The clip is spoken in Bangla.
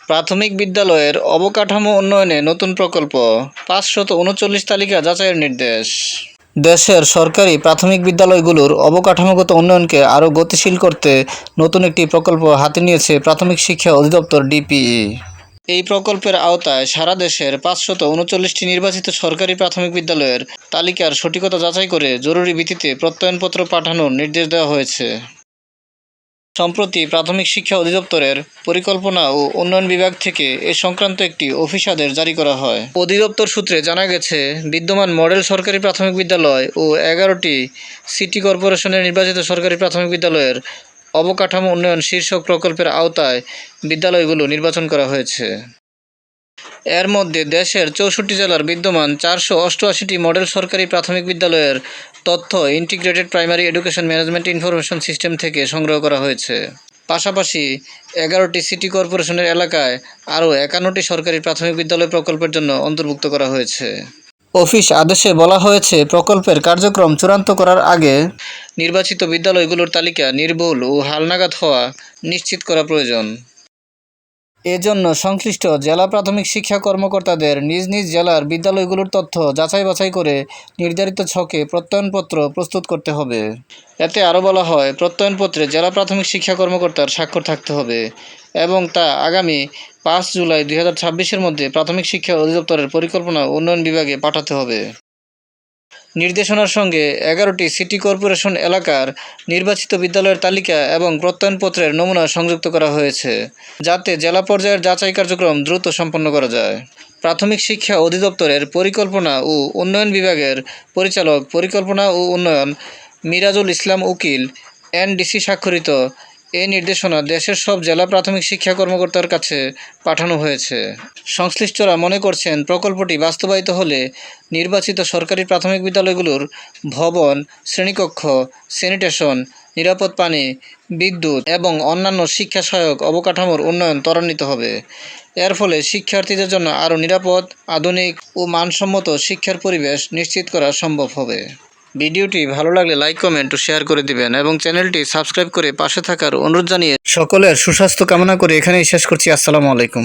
প্রাথমিক বিদ্যালয়ের অবকাঠামো উন্নয়নে নতুন প্রকল্প ৫৩৯ তালিকা যাচাইয়ের নির্দেশ। দেশের সরকারি প্রাথমিক বিদ্যালয়গুলোর অবকাঠামোগত উন্নয়নকে আরও গতিশীল করতে নতুন একটি প্রকল্প হাতে নিয়েছে প্রাথমিক শিক্ষা অধিদপ্তর ডিপিই। এই প্রকল্পের আওতায় সারা দেশের ৫৩৯টি নির্বাচিত সরকারি প্রাথমিক বিদ্যালয়ের তালিকার সঠিকতা যাচাই করে জরুরি ভিত্তিতে প্রত্যয়নপত্র পাঠানোর নির্দেশ দেওয়া হয়েছে। সম্প্রতি প্রাথমিক শিক্ষা অধিদপ্তরের পরিকল্পনা ও উন্নয়ন বিভাগ থেকে এ সংক্রান্ত একটি অফিস আদেশ জারি করা হয়। অধিদপ্তর সূত্রে জানা গেছে, বিদ্যমান মডেল সরকারি প্রাথমিক বিদ্যালয় ও ১১টি সিটি কর্পোরেশনের নির্বাচিত সরকারি প্রাথমিক বিদ্যালয়ের অবকাঠামো উন্নয়ন শীর্ষক প্রকল্পের আওতায় বিদ্যালয়গুলো নির্বাচন করা হয়েছে। এর মধ্যে দেশের ৬৪ জেলার বিদ্যমান ৪৮৮টি মডেল সরকারি প্রাথমিক বিদ্যালয়ের তথ্য integrated primary education management information system থেকে সংগ্রহ করা হয়েছে। পাশাপাশি ১১টি সিটি কর্পোরেশনের এলাকায় আরও ৫১টি সরকারি প্রাথমিক বিদ্যালয় প্রকল্পের জন্য অন্তর্ভুক্ত করা হয়েছে। অফিস আদেশে বলা হয়েছে, প্রকল্পের কার্যক্রম চূড়ান্ত করার আগে নির্বাচিত বিদ্যালয়গুলোর তালিকা নির্ভুল ও হালনাগাদ হওয়া নিশ্চিত করা প্রয়োজন। এজন্য সংশ্লিষ্ট জেলা প্রাথমিক শিক্ষা কর্মকর্তাদের নিজ নিজ জেলার বিদ্যালয়গুলোর তথ্য যাচাই বাছাই করে নির্ধারিত ছকে প্রত্যয়নপত্র প্রস্তুত করতে হবে। এতে আরও বলা হয়, প্রত্যয়নপত্রে জেলা প্রাথমিক শিক্ষা কর্মকর্তার স্বাক্ষর থাকতে হবে এবং তা আগামী ৫ জুলাই ২০২৬-এর মধ্যে প্রাথমিক শিক্ষা অধিদপ্তরের পরিকল্পনা উন্নয়ন বিভাগে পাঠাতে হবে। নির্দেশনার সঙ্গে ১১টি সিটি কর্পোরেশন এলাকার নির্বাচিত বিদ্যালয়ের তালিকা এবং প্রত্যয়নপত্রের নমুনা সংযুক্ত করা হয়েছে, যাতে জেলা পর্যায়ের যাচাই কার্যক্রম দ্রুত সম্পন্ন করা যায়। প্রাথমিক শিক্ষা অধিদপ্তরের পরিকল্পনা ও উন্নয়ন বিভাগের পরিচালক পরিকল্পনা ও উন্নয়ন মিরাজুল ইসলাম উকিল এনডিসি স্বাক্ষরিত এ নির্দেশনা দেশের সব জেলা প্রাথমিক শিক্ষা কর্মকর্তার কাছে পাঠানো হয়েছে। সংশ্লিষ্টরা মনে করছেন, প্রকল্পটি বাস্তবায়িত হলে নির্বাচিত সরকারি প্রাথমিক বিদ্যালয়গুলোর ভবন, শ্রেণীকক্ষ, স্যানিটেশন, নিরাপদ পানি, বিদ্যুৎ এবং অন্যান্য শিক্ষা সহায়ক অবকাঠামোর উন্নয়ন ত্বরান্বিত হবে। এর ফলে শিক্ষার্থীদের জন্য আরও নিরাপদ, আধুনিক ও মানসম্মত শিক্ষার পরিবেশ নিশ্চিত করা সম্ভব হবে। ভিডিওটি ভালো লাগলে লাইক, কমেন্ট ও শেয়ার করে দিবেন এবং চ্যানেলটি সাবস্ক্রাইব করে পাশে থাকার অনুরোধ জানিয়ে সকলের সুস্বাস্থ্য কামনা করে এখানেই শেষ করছি। আসসালামু আলাইকুম।